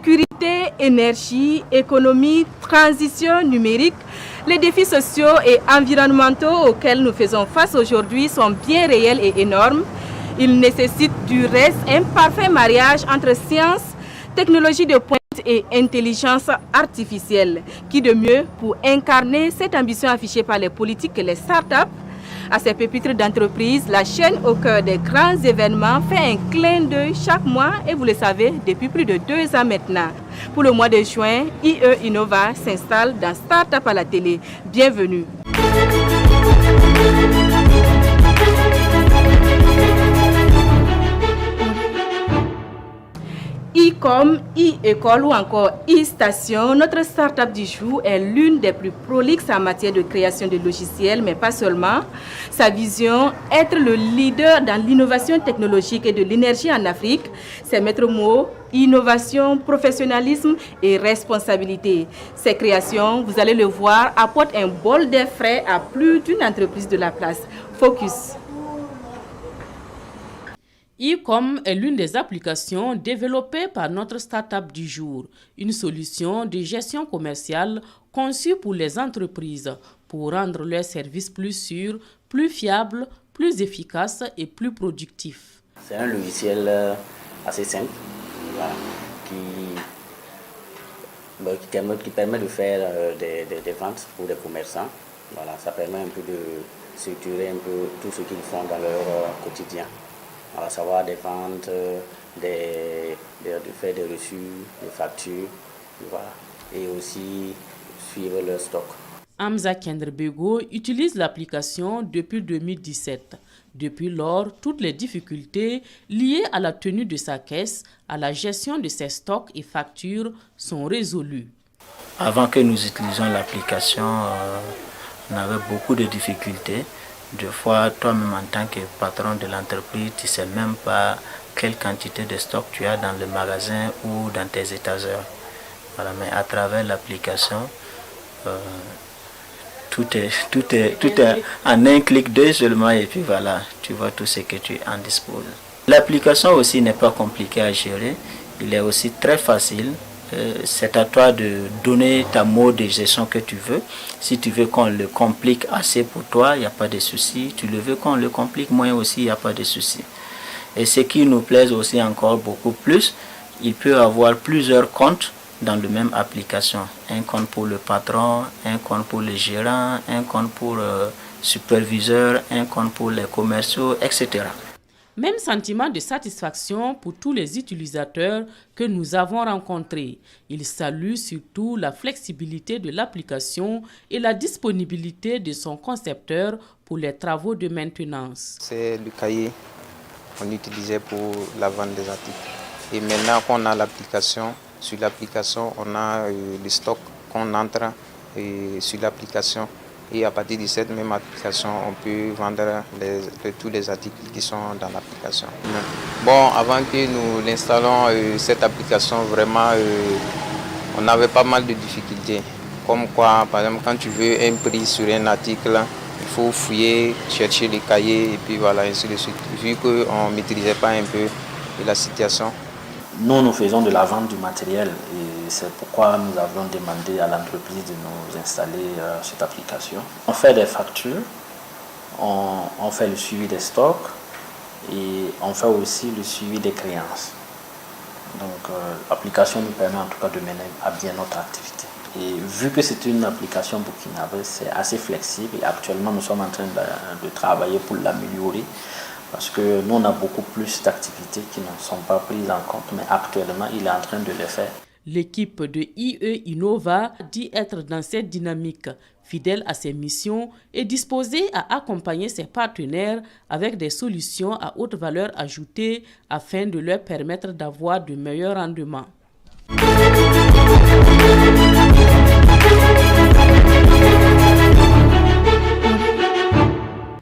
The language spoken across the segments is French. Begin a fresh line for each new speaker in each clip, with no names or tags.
Sécurité, énergie, économie, transition numérique, les défis sociaux et environnementaux auxquels nous faisons face aujourd'hui sont bien réels et énormes. Ils nécessitent du reste un parfait mariage entre science, technologie de pointe et intelligence artificielle. Qui de mieux pour incarner cette ambition affichée par les politiques que les startups? À ces pépitres d'entreprise, la chaîne au cœur des grands événements fait un clin d'œil chaque mois et vous le savez depuis plus de 2 ans maintenant. Pour le mois de juin, IE Innova s'installe dans Startup à la télé. Bienvenue. E-com, e-école ou encore e-station, notre start-up du jour est l'une des plus prolixes en matière de création de logiciels, mais pas seulement. Sa vision, être le leader dans l'innovation technologique et de l'énergie en Afrique, ses maîtres mots, innovation, professionnalisme et responsabilité. Ces créations, vous allez le voir, apportent un bol d'air frais à plus d'une entreprise de la place. Focus.
E-com est l'une des applications développées par notre start-up du jour, une solution de gestion commerciale conçue pour les entreprises pour rendre leurs services plus sûrs, plus fiables, plus efficaces et plus productifs.
C'est un logiciel assez simple voilà, qui permet de faire des ventes pour les commerçants. Voilà, ça permet un peu de structurer un peu tout ce qu'ils font dans leur quotidien. À savoir des ventes, de faire des reçus, des factures, voilà, et aussi suivre leur stock.
Hamza Kendrebego utilise l'application depuis 2017. Depuis lors, toutes les difficultés liées à la tenue de sa caisse, à la gestion de ses stocks et factures sont résolues.
Avant que nous utilisions l'application, on avait beaucoup de difficultés. Des fois, toi-même en tant que patron de l'entreprise, tu ne sais même pas quelle quantité de stock tu as dans le magasin ou dans tes étagères. Voilà, mais à travers l'application, tout est en un clic d'œil seulement et puis voilà, tu vois tout ce que tu en disposes. L'application aussi n'est pas compliquée à gérer, il est aussi très facile. C'est à toi de donner ta mode de gestion que tu veux. Si tu veux qu'on le complique assez pour toi, il n'y a pas de souci. Tu le veux qu'on le complique moins aussi, il n'y a pas de souci. Et ce qui nous plaît aussi encore beaucoup plus, il peut avoir plusieurs comptes dans la même application. Un compte pour le patron, un compte pour le gérant, un compte pour le superviseur, un compte pour les commerciaux, etc.
Même sentiment de satisfaction pour tous les utilisateurs que nous avons rencontrés. Ils saluent surtout la flexibilité de l'application et la disponibilité de son concepteur pour les travaux de maintenance.
C'est le cahier qu'on utilisait pour la vente des articles. Et maintenant qu'on a l'application, sur l'application, on a le stock qu'on entre sur l'application. Et à partir de cette même application, on peut vendre tous les articles qui sont dans l'application. Bon, avant que nous l'installons, cette application, vraiment, on avait pas mal de difficultés. Comme quoi, par exemple, quand tu veux un prix sur un article, il faut fouiller, chercher les cahiers et puis voilà, ainsi de suite. Vu qu'on ne maîtrisait pas un peu la situation.
Nous faisons de la vente du matériel et c'est pourquoi nous avons demandé à l'entreprise de nous installer cette application. On fait des factures, on fait le suivi des stocks et on fait aussi le suivi des créances. Donc l'application nous permet en tout cas de mener à bien notre activité. Et vu que c'est une application burkinabé, c'est assez flexible et actuellement nous sommes en train de travailler pour l'améliorer. Parce que nous, on a beaucoup plus d'activités qui ne sont pas prises en compte, mais actuellement, il est en train de le faire.
L'équipe de IE Innova dit être dans cette dynamique, fidèle à ses missions et disposée à accompagner ses partenaires avec des solutions à haute valeur ajoutée afin de leur permettre d'avoir de meilleurs rendements.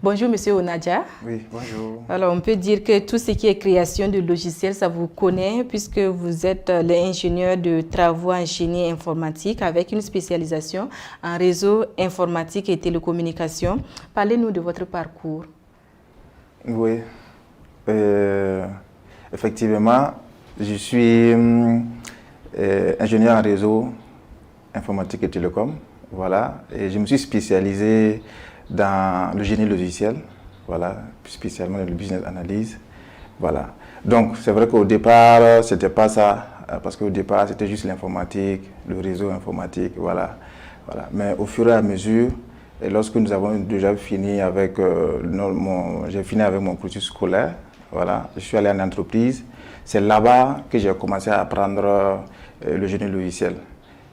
Bonjour Monsieur Onadia.
Oui, bonjour.
Alors on peut dire que tout ce qui est création de logiciels, ça vous connaît puisque vous êtes l'ingénieur de travaux en génie informatique avec une spécialisation en réseau informatique et télécommunications. Parlez-nous de votre parcours.
Oui, effectivement, je suis ingénieur en réseau, informatique et télécom. Voilà. Et je me suis spécialisé dans le génie logiciel, voilà, spécialement dans le business analyse. Voilà. Donc, c'est vrai qu'au départ, ce n'était pas ça, parce qu'au départ, c'était juste l'informatique, le réseau informatique, voilà. Mais au fur et à mesure, et lorsque nous avons déjà fini avec j'ai fini avec mon cursus scolaire, voilà, je suis allé en entreprise. C'est là-bas que j'ai commencé à apprendre le génie logiciel.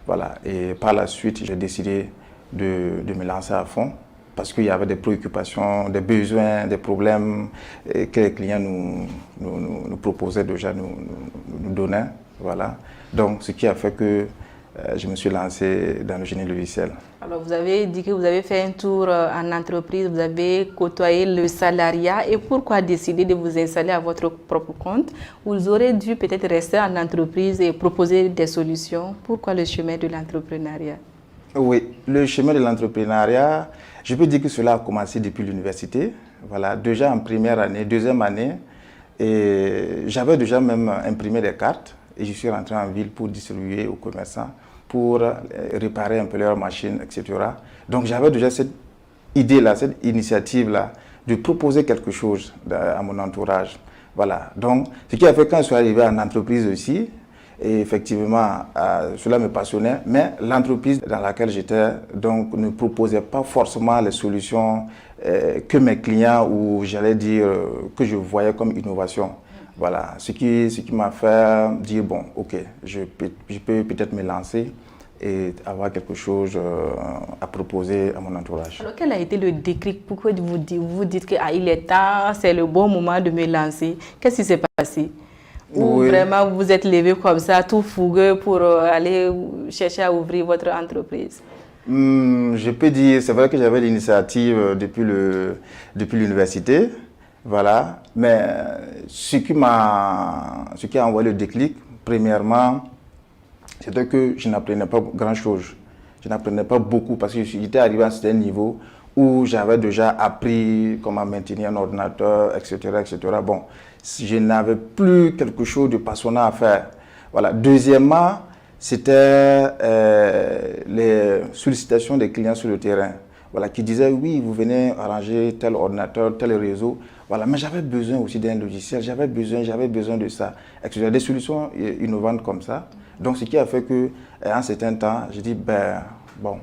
Voilà. Et par la suite, j'ai décidé de me lancer à fond parce qu'il y avait des préoccupations, des besoins, des problèmes que les clients nous proposaient déjà, nous donnaient. Voilà. Donc, ce qui a fait que je me suis lancé dans le génie logiciel.
Alors, vous avez dit que vous avez fait un tour en entreprise, vous avez côtoyé le salariat. Et pourquoi décider de vous installer à votre propre compte? Vous aurez dû peut-être rester en entreprise et proposer des solutions. Pourquoi le chemin de l'entrepreneuriat?
Oui, le chemin de l'entrepreneuriat, je peux dire que cela a commencé depuis l'université. Voilà, déjà en première année, deuxième année, et j'avais déjà même imprimé des cartes et je suis rentré en ville pour distribuer aux commerçants, pour réparer un peu leurs machines, etc. Donc j'avais déjà cette idée-là, cette initiative-là, de proposer quelque chose à mon entourage. Voilà. Donc, ce qui a fait quand je suis arrivé en entreprise aussi, et effectivement, cela me passionnait, mais l'entreprise dans laquelle j'étais donc ne proposait pas forcément les solutions que mes clients, ou j'allais dire que je voyais comme innovation. Voilà, ce qui m'a fait dire, bon, ok, je peux peut-être me lancer et avoir quelque chose à proposer à mon entourage.
Alors, quel a été le déclic? Pourquoi vous dites qu'il est temps, c'est le bon moment de me lancer? Qu'est-ce qui s'est passé? Ou
oui.
Vraiment vous êtes levé comme ça, tout fougueux pour aller chercher à ouvrir votre entreprise?
Je peux dire, c'est vrai que j'avais l'initiative depuis l'université. Voilà, mais ce qui a envoyé le déclic, premièrement, c'était que je n'apprenais pas grand-chose. Je n'apprenais pas beaucoup parce que j'étais arrivé à un certain niveau où j'avais déjà appris comment maintenir un ordinateur, etc., etc. Bon, je n'avais plus quelque chose de passionnant à faire. Voilà. Deuxièmement, c'était les sollicitations des clients sur le terrain. Voilà, qui disaient, oui, vous venez arranger tel ordinateur, tel réseau. Voilà, mais j'avais besoin aussi d'un logiciel, j'avais besoin de ça, etc. Des solutions innovantes comme ça. Donc, ce qui a fait qu'en un certain temps, j'ai dit, bon,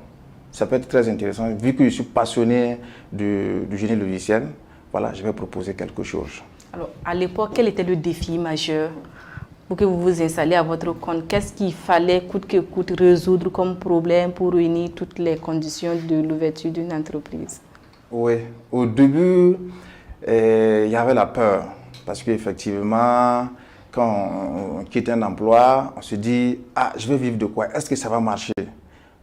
ça peut être très intéressant. Vu que je suis passionné du génie logiciel, voilà, je vais proposer quelque chose.
Alors, à l'époque, quel était le défi majeur pour que vous vous installiez à votre compte? Qu'est-ce qu'il fallait coûte que coûte résoudre comme problème pour réunir toutes les conditions de l'ouverture d'une entreprise?
Oui, au début, il y avait la peur. Parce qu'effectivement, quand on quitte un emploi, on se dit, ah, je vais vivre de quoi? Est-ce que ça va marcher?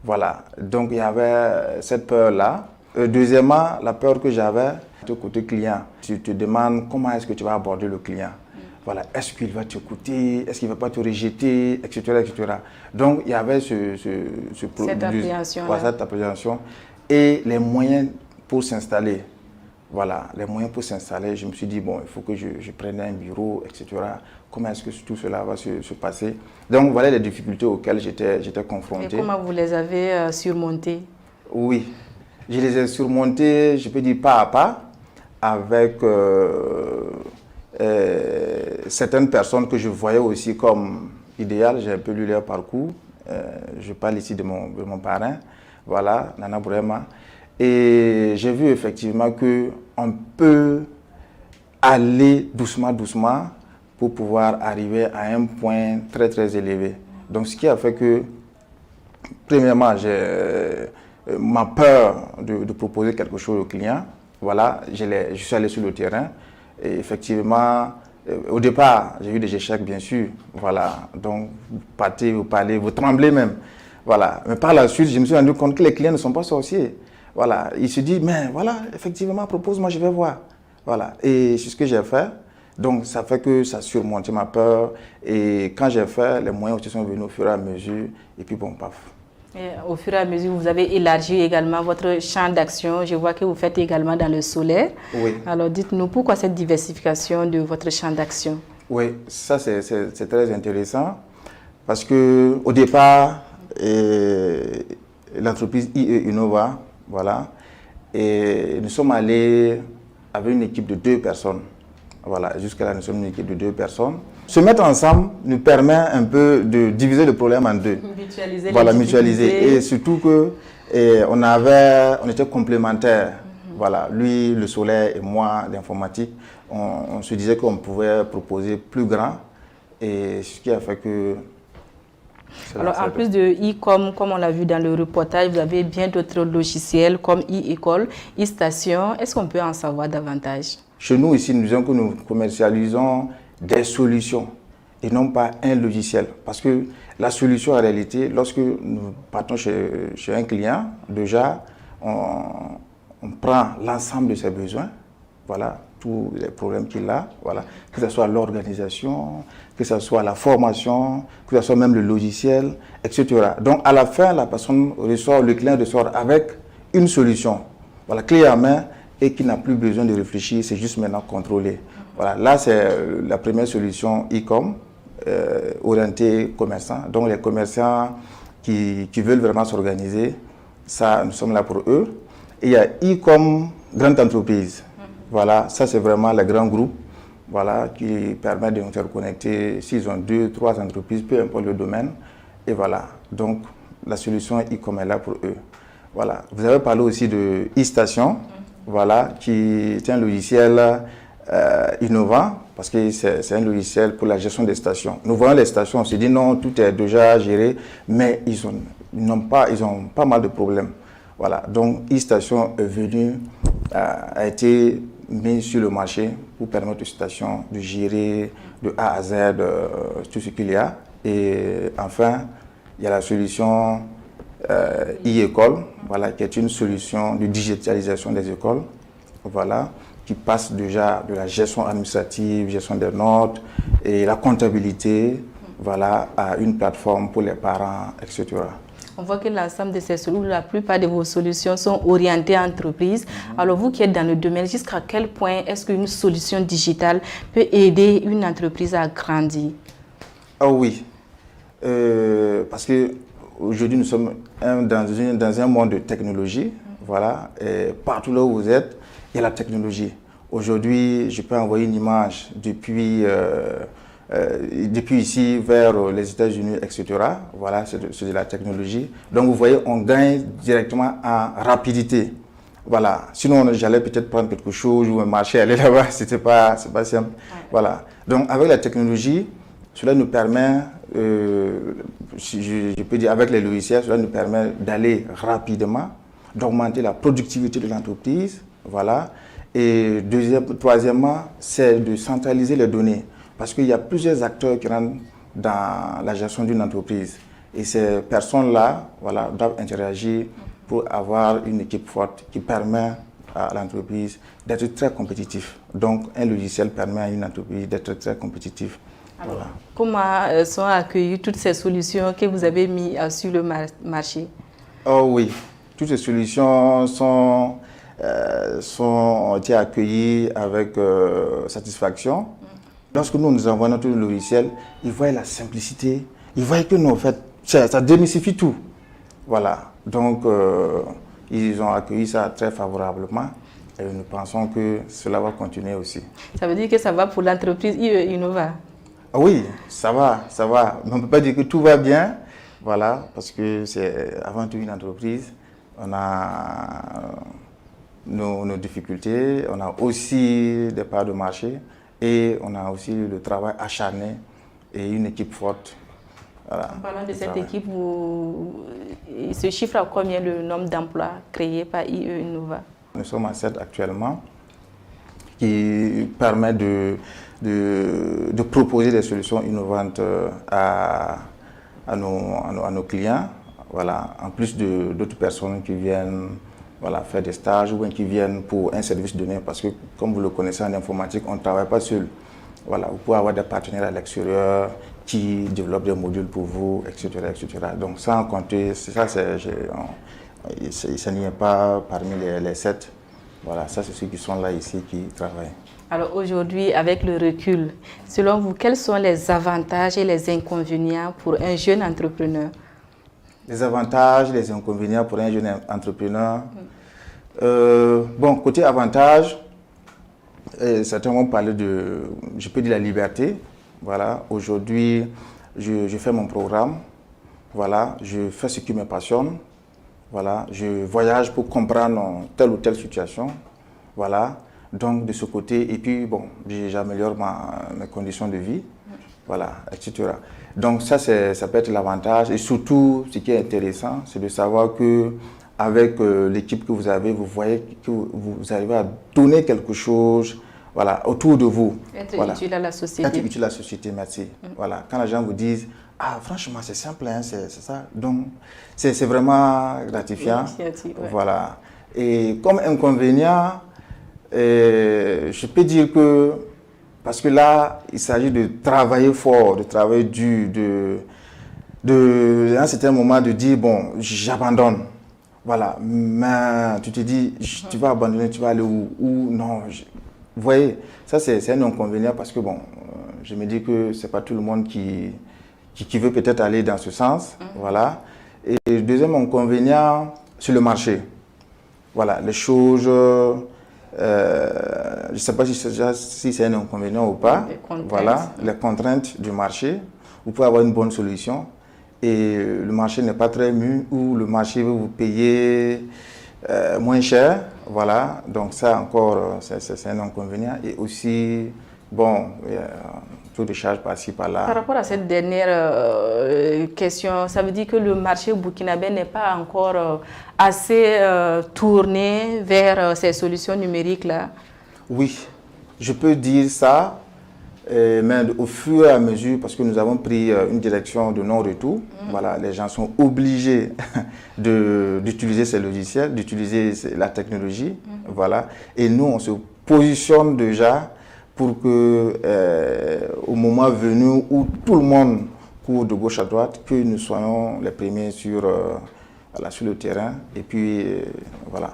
Voilà, donc il y avait cette peur-là. Deuxièmement, la peur que j'avais, du côté client. Tu te demandes comment est-ce que tu vas aborder le client. Voilà, est-ce qu'il va t'écouter, est-ce qu'il ne va pas te rejeter, etc., etc. Donc, il y avait cette appréhension et les moyens pour s'installer. Voilà, les moyens pour s'installer. Je me suis dit, bon, il faut que je prenne un bureau, etc. Comment est-ce que tout cela va se passer? Donc, voilà les difficultés auxquelles j'étais confronté.
Et comment vous les avez surmontées?
Oui, je les ai surmontées, je peux dire pas à pas, avec certaines personnes que je voyais aussi comme idéales. J'ai un peu lu leur parcours. Je parle ici de mon parrain, voilà, Nana Bourema. Et j'ai vu effectivement qu'on peut aller doucement pour pouvoir arriver à un point très très élevé. Donc ce qui a fait que, premièrement, j'ai ma peur de proposer quelque chose au client. Voilà, je suis allé sur le terrain. Et effectivement, au départ, j'ai eu des échecs, bien sûr. Voilà, donc vous partez, vous parlez, vous tremblez même. Voilà, mais par la suite, je me suis rendu compte que les clients ne sont pas sorciers. Voilà, ils se disent, mais voilà, effectivement, propose-moi, je vais voir. Voilà, et c'est ce que j'ai fait. Donc, ça fait que ça a surmonté ma peur. Et quand j'ai fait, les moyens aussi sont venus au fur et à mesure. Et puis, bon, paf.
Et au fur et à mesure, vous avez élargi également votre champ d'action. Je vois que vous faites également dans le solaire.
Oui.
Alors, dites-nous, pourquoi cette diversification de votre champ d'action?
Oui, ça, c'est très intéressant. Parce qu'au départ, l'entreprise IE Innova, voilà, et nous sommes allés avec une équipe de 2 personnes. Voilà, jusqu'à là, nous sommes une équipe de 2 personnes. Se mettre ensemble nous permet un peu de diviser le problème en 2.
Mutualiser.
Voilà, mutualiser. Et surtout que on était complémentaires. Voilà, lui, le solaire, et moi, l'informatique. On se disait qu'on pouvait proposer plus grand. Et ce qui a fait que...
Alors, en plus de e-com, comme on l'a vu dans le reportage, vous avez bien d'autres logiciels comme e-école, e-station. Est-ce qu'on peut en savoir davantage?
Chez nous, ici, nous disons que nous commercialisons des solutions et non pas un logiciel. Parce que la solution, en réalité, lorsque nous partons chez un client, déjà, on prend l'ensemble de ses besoins, voilà, tous les problèmes qu'il a, voilà, que ce soit l'organisation, que ce soit la formation, que ce soit même le logiciel, etc. Donc, à la fin, la personne ressort, le client ressort avec une solution, voilà, clé en main, et qui n'a plus besoin de réfléchir, c'est juste maintenant contrôler. Voilà, là, c'est la première solution e-com, orientée commerçants. Donc, les commerçants qui veulent vraiment s'organiser, ça, nous sommes là pour eux. Et il y a e-com grande entreprise. Voilà, ça, c'est vraiment les grands groupes, voilà, qui permettent de nous faire connecter. S'ils ont 2, 3 entreprises, peu importe le domaine. Et voilà, donc, la solution e-com est là pour eux. Voilà, vous avez parlé aussi de e-station. Voilà, qui est un logiciel innovant parce que c'est un logiciel pour la gestion des stations. Nous voyons les stations, on se dit non, tout est déjà géré, mais ils ont pas mal de problèmes. Voilà, donc e-station est venu, a été mis sur le marché pour permettre aux stations de gérer de A à Z tout ce qu'il y a. Et enfin, il y a la solution e-école, voilà, qui est une solution de digitalisation des écoles, voilà, qui passe déjà de la gestion administrative, gestion des notes et la comptabilité, voilà, à une plateforme pour les parents, etc.
On voit que l'ensemble de ces solutions, la plupart de vos solutions sont orientées à l'entreprise. Alors vous qui êtes dans le domaine, jusqu'à quel point est-ce qu'une solution digitale peut aider une entreprise à grandir?
Ah oui, parce que aujourd'hui, nous sommes dans un monde de technologie, voilà, et partout là où vous êtes, il y a la technologie. Aujourd'hui, je peux envoyer une image depuis ici vers les États-Unis, etc. Voilà, c'est de la technologie. Donc, vous voyez, on gagne directement en rapidité. Voilà, sinon, j'allais peut-être prendre quelque chose ou marcher, aller là-bas, c'est pas simple. Voilà, donc avec la technologie, cela nous permet, je peux dire avec les logiciels, cela nous permet d'aller rapidement, d'augmenter la productivité de l'entreprise, voilà. Et troisièmement, c'est de centraliser les données, parce qu'il y a plusieurs acteurs qui rentrent dans la gestion d'une entreprise. Et ces personnes-là, voilà, doivent interagir pour avoir une équipe forte qui permet à l'entreprise d'être très compétitif. Donc, un logiciel permet à une entreprise d'être très compétitive. Voilà.
Comment sont accueillies toutes ces solutions que vous avez mises sur le marché?
Oh oui, toutes ces solutions ont été accueillies avec satisfaction. Lorsque nous envoyons notre logiciel, ils voient la simplicité, ils voient que nous, en fait, ça démystifie tout. Voilà, donc ils ont accueilli ça très favorablement. Et nous pensons que cela va continuer aussi.
Ça veut dire que ça va pour l'entreprise IE Innova?
Oui, ça va. Mais on ne peut pas dire que tout va bien, voilà, parce que c'est avant tout une entreprise. On a nos difficultés, on a aussi des parts de marché et on a aussi le travail acharné et une équipe forte. Voilà,
en parlant de cette équipe, il se chiffre à combien le nombre d'emplois créés par IE Innova? Nous
sommes à 7 actuellement, qui permet de proposer des solutions innovantes à nos clients. Voilà, en plus d'autres personnes qui viennent, voilà, faire des stages ou bien qui viennent pour un service donné. Parce que, comme vous le connaissez en informatique, on ne travaille pas seul. Voilà, vous pouvez avoir des partenaires à l'extérieur qui développent des modules pour vous, etc. etc. Donc, sans compter, ça n'y est pas parmi les 7. Voilà, ça c'est ceux qui sont là ici qui travaillent.
Alors aujourd'hui, avec le recul, selon vous, quels sont les avantages et les inconvénients pour un jeune entrepreneur?
Les avantages, les inconvénients pour un jeune entrepreneur. Bon, côté avantage, certains vont parler de, je peux dire, la liberté. Voilà, aujourd'hui, je fais mon programme. Voilà, je fais ce qui me passionne. Voilà, je voyage pour comprendre telle ou telle situation. Voilà, donc de ce côté, et puis bon, j'améliore mes conditions de vie. Voilà, etc. Donc ça peut être l'avantage. Et surtout, ce qui est intéressant, c'est de savoir que avec l'équipe que vous avez, vous voyez que vous arrivez à donner quelque chose, voilà, autour de vous.
Être
voilà.
Utile à la société.
Être utile à la société, merci. Voilà. Quand les gens vous disent, ah franchement c'est simple, hein, c'est ça. Donc c'est vraiment gratifiant.
Ouais.
Voilà. Et comme inconvénient, je peux dire que, parce que là, il s'agit de travailler fort, de travailler dur, à un certain moment de dire, bon, j'abandonne. Voilà, mais tu te dis, tu vas abandonner, tu vas aller où non. Vous voyez, ça c'est un inconvénient parce que, bon, je me dis que ce n'est pas tout le monde qui veut peut-être aller dans ce sens. Voilà. Et le deuxième inconvénient, c'est le marché. Voilà, les choses, je ne sais pas si c'est un inconvénient ou pas. Voilà, les contraintes du marché. Vous pouvez avoir une bonne solution et le marché n'est pas très mûr ou le marché veut vous payer moins cher. Voilà, donc ça encore, c'est un inconvénient. Et aussi, bon, taux de charge par-ci, par-là.
Par rapport à cette dernière question, ça veut dire que le marché burkinabé n'est pas encore assez tourné vers ces solutions numériques-là?
Oui, je peux dire ça, mais au fur et à mesure, parce que nous avons pris une direction de non-retour, voilà, les gens sont obligés d'utiliser ces logiciels, d'utiliser la technologie, voilà, et nous, on se positionne déjà pour que, au moment venu où tout le monde court de gauche à droite, que nous soyons les premiers sur le terrain. Et puis, voilà.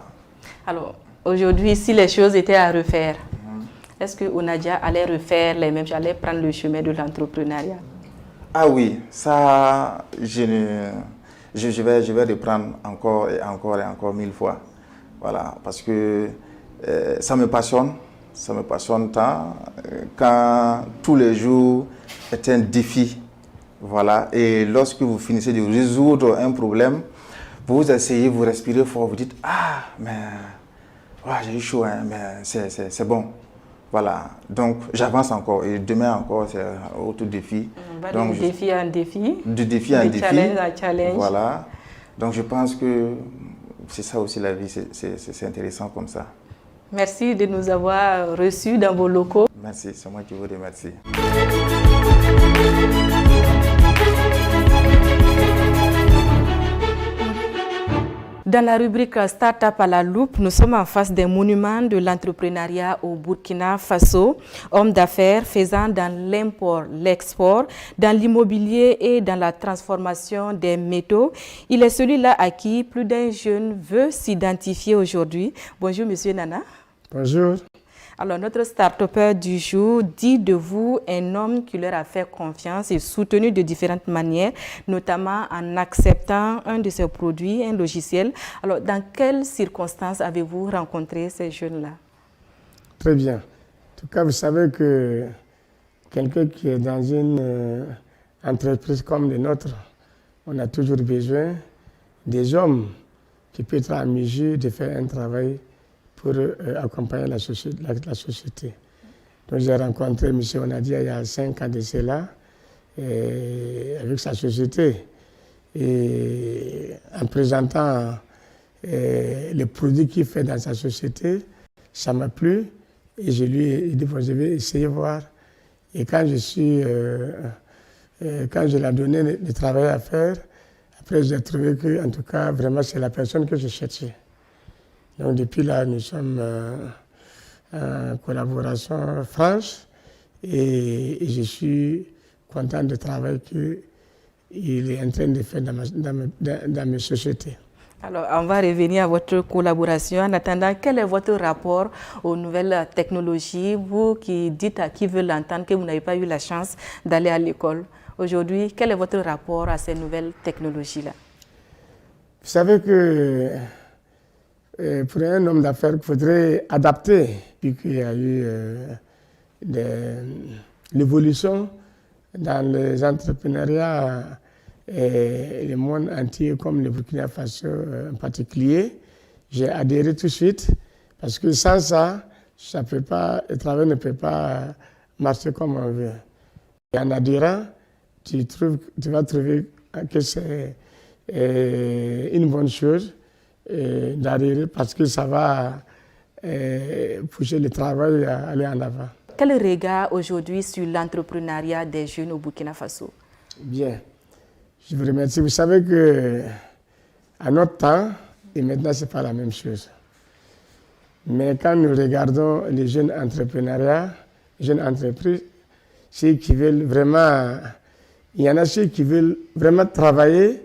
Alors, aujourd'hui, si les choses étaient à refaire, est-ce que Onadia allait refaire les mêmes, allait prendre le chemin de l'entrepreneuriat?
Ah oui, ça, je vais reprendre encore et encore et encore 1000 fois. Voilà, parce que ça me passionne. Ça me passionne tant quand tous les jours est un défi. Voilà. Et lorsque vous finissez de résoudre un problème, vous essayez, vous respirez fort, vous dites, ah, mais j'ai eu chaud, hein, mais c'est bon. Voilà. Donc, j'avance encore. Et demain encore, c'est un autre défi.
On va de défi à un défi.
De défi à un défi.
Challenge à challenge.
Voilà. Donc, je pense que c'est ça aussi la vie. C'est intéressant comme ça.
Merci de nous avoir reçus dans vos locaux.
Merci, c'est moi qui vous remercie.
Dans la rubrique Startup à la loupe, nous sommes en face des monuments de l'entrepreneuriat au Burkina Faso, hommes d'affaires faisant dans l'import, l'export, dans l'immobilier et dans la transformation des métaux. Il est celui-là à qui plus d'un jeune veut s'identifier aujourd'hui. Bonjour, Monsieur Nana.
Bonjour.
Alors, notre start-upper du jour dit de vous un homme qui leur a fait confiance et soutenu de différentes manières, notamment en acceptant un de ses produits, un logiciel. Alors, dans quelles circonstances avez-vous rencontré ces jeunes-là?
Très bien. En tout cas, vous savez que quelqu'un qui est dans une entreprise comme la nôtre, on a toujours besoin des hommes qui peuvent être en mesure de faire un travail pour accompagner la société. Donc j'ai rencontré M. Onadia il y a 5 ans de cela, avec sa société. Et en présentant les produits qu'il fait dans sa société, ça m'a plu. Et je lui ai dit, bon, je vais essayer de voir. Et quand quand je lui ai donné le travail à faire, après j'ai trouvé que, en tout cas, vraiment, c'est la personne que je cherchais. Donc depuis là, nous sommes en collaboration franche et je suis content du travail qu'il est en train de faire dans mes sociétés.
Alors, on va revenir à votre collaboration. En attendant, quel est votre rapport aux nouvelles technologies? Vous qui dites à qui veut l'entendre que vous n'avez pas eu la chance d'aller à l'école. Aujourd'hui, quel est votre rapport à ces nouvelles technologies-là?
Vous savez que pour un homme d'affaires, il faudrait adapter, puisqu'il y a eu l'évolution dans les entrepreneuriats et le monde entier, comme le Burkina Faso en particulier. J'ai adhéré tout de suite, parce que sans ça, le travail ne peut pas marcher comme on veut. Et en adhérant, tu vas trouver que c'est une bonne chose d'adhérer, parce que ça va pousser le travail à aller en avant.
Quel regard aujourd'hui sur l'entrepreneuriat des jeunes au Burkina Faso?
Bien, je vous remercie. Vous savez que à notre temps, et maintenant, ce n'est pas la même chose. Mais quand nous regardons les jeunes entrepreneuriats, les jeunes entreprises, ceux qui veulent vraiment, il y en a ceux qui veulent vraiment travailler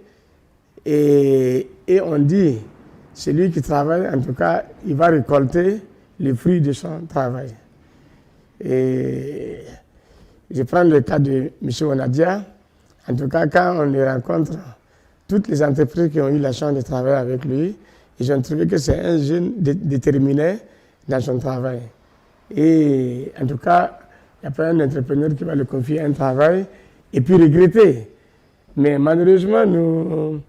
et on dit, celui qui travaille, en tout cas, il va récolter les fruits de son travail. Et je prends le cas de M. Onadia. En tout cas, quand on le rencontre, toutes les entreprises qui ont eu la chance de travailler avec lui, ils ont trouvé que c'est un jeune déterminé dans son travail. Et en tout cas, il n'y a pas un entrepreneur qui va le confier un travail et puis regretter. Mais malheureusement, nous,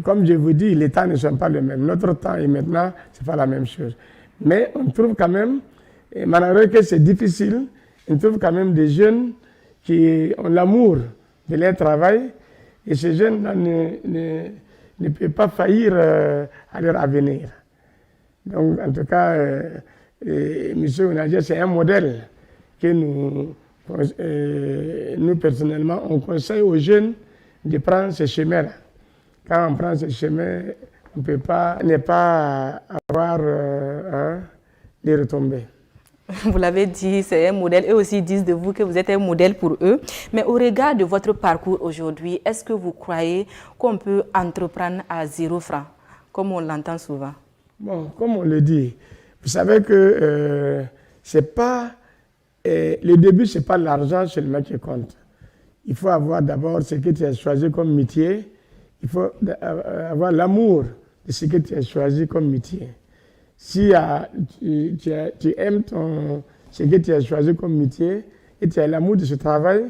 comme je vous dis, les temps ne sont pas les mêmes. Notre temps et maintenant, ce n'est pas la même chose. Mais on trouve quand même, malgré que c'est difficile, on trouve quand même des jeunes qui ont l'amour de leur travail et ces jeunes-là ne peuvent pas faillir à leur avenir. Donc, en tout cas, M. Onadia, c'est un modèle que nous, personnellement, on conseille aux jeunes de prendre ce chemin-là. Quand on prend ce chemin, on ne peut pas ne pas avoir des retombées.
Vous l'avez dit, c'est un modèle. Eux aussi disent de vous que vous êtes un modèle pour eux. Mais au regard de votre parcours aujourd'hui, est-ce que vous croyez qu'on peut entreprendre à 0 franc, comme on l'entend souvent?
Bon, comme on le dit, vous savez que c'est pas, le début, ce n'est pas l'argent seulement qui compte. Il faut avoir d'abord ce que tu as choisi comme métier. Il faut avoir l'amour de ce que tu as choisi comme métier. Si tu aimes ce que tu as choisi comme métier et tu as l'amour de ce travail,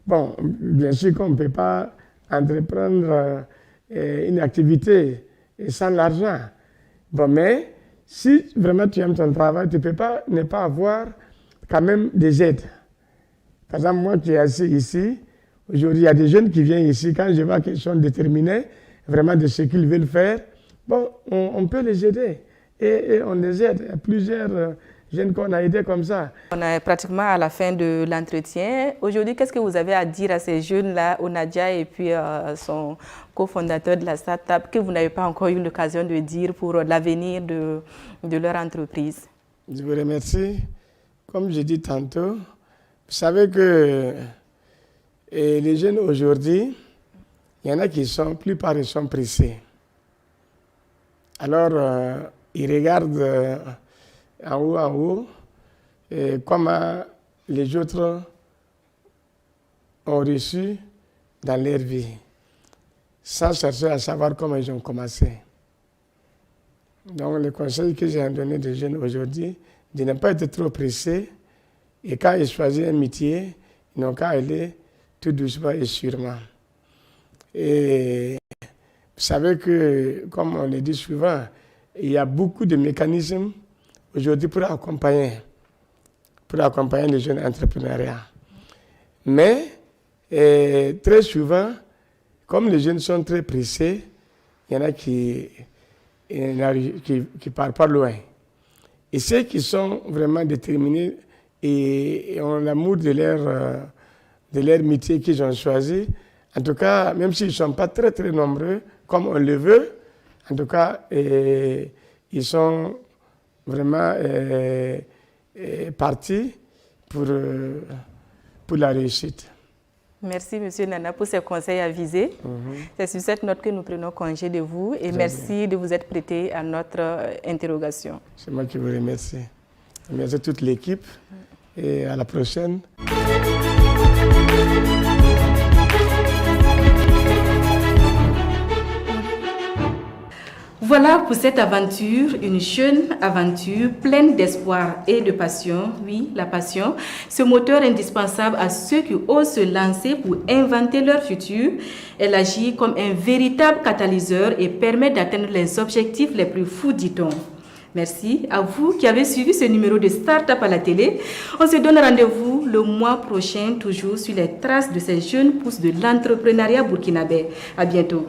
bon, bien sûr qu'on ne peut pas entreprendre une activité sans l'argent. Bon, mais si vraiment tu aimes ton travail, tu ne peux pas ne pas avoir quand même des aides. Par exemple, moi qui suis assis ici, aujourd'hui, il y a des jeunes qui viennent ici, quand je vois qu'ils sont déterminés vraiment de ce qu'ils veulent faire, bon, on peut les aider. Et on les aide. Il y a plusieurs jeunes qu'on a aidés comme ça.
On est pratiquement à la fin de l'entretien. Aujourd'hui, qu'est-ce que vous avez à dire à ces jeunes-là, Onadia et puis son cofondateur de la start-up, que vous n'avez pas encore eu l'occasion de dire pour l'avenir de leur entreprise?
Je vous remercie. Comme je dis tantôt, vous savez que les jeunes aujourd'hui, il y en a qui sont, la plupart ils sont pressés. Alors, ils regardent en haut, et comment les autres ont reçu dans leur vie, sans chercher à savoir comment ils ont commencé. Donc, le conseil que j'ai donné aux jeunes aujourd'hui, de ne pas être trop pressés, et quand ils choisissent un métier, ils n'ont qu'à aller tout doucement et sûrement. Et vous savez que, comme on le dit souvent, il y a beaucoup de mécanismes aujourd'hui pour accompagner les jeunes entrepreneuriats. Mais très souvent, comme les jeunes sont très pressés, il y en a qui partent pas loin. Et ceux qui sont vraiment déterminés et ont l'amour de leur métier qu'ils ont choisi, en tout cas, même s'ils ne sont pas très très nombreux, comme on le veut, en tout cas, ils sont vraiment partis pour la réussite.
Merci, Monsieur Nana, pour ces conseils avisés. C'est sur cette note que nous prenons congé de vous et merci de vous être prêté à notre interrogation.
C'est moi qui vous remercie. Merci à toute l'équipe et à la prochaine.
Voilà pour cette aventure, une jeune aventure pleine d'espoir et de passion. Oui, la passion, ce moteur indispensable à ceux qui osent se lancer pour inventer leur futur. Elle agit comme un véritable catalyseur et permet d'atteindre les objectifs les plus fous, dit-on. Merci à vous qui avez suivi ce numéro de Startup à la télé. On se donne rendez-vous le mois prochain, toujours sur les traces de ces jeunes pousses de l'entrepreneuriat burkinabé. À bientôt.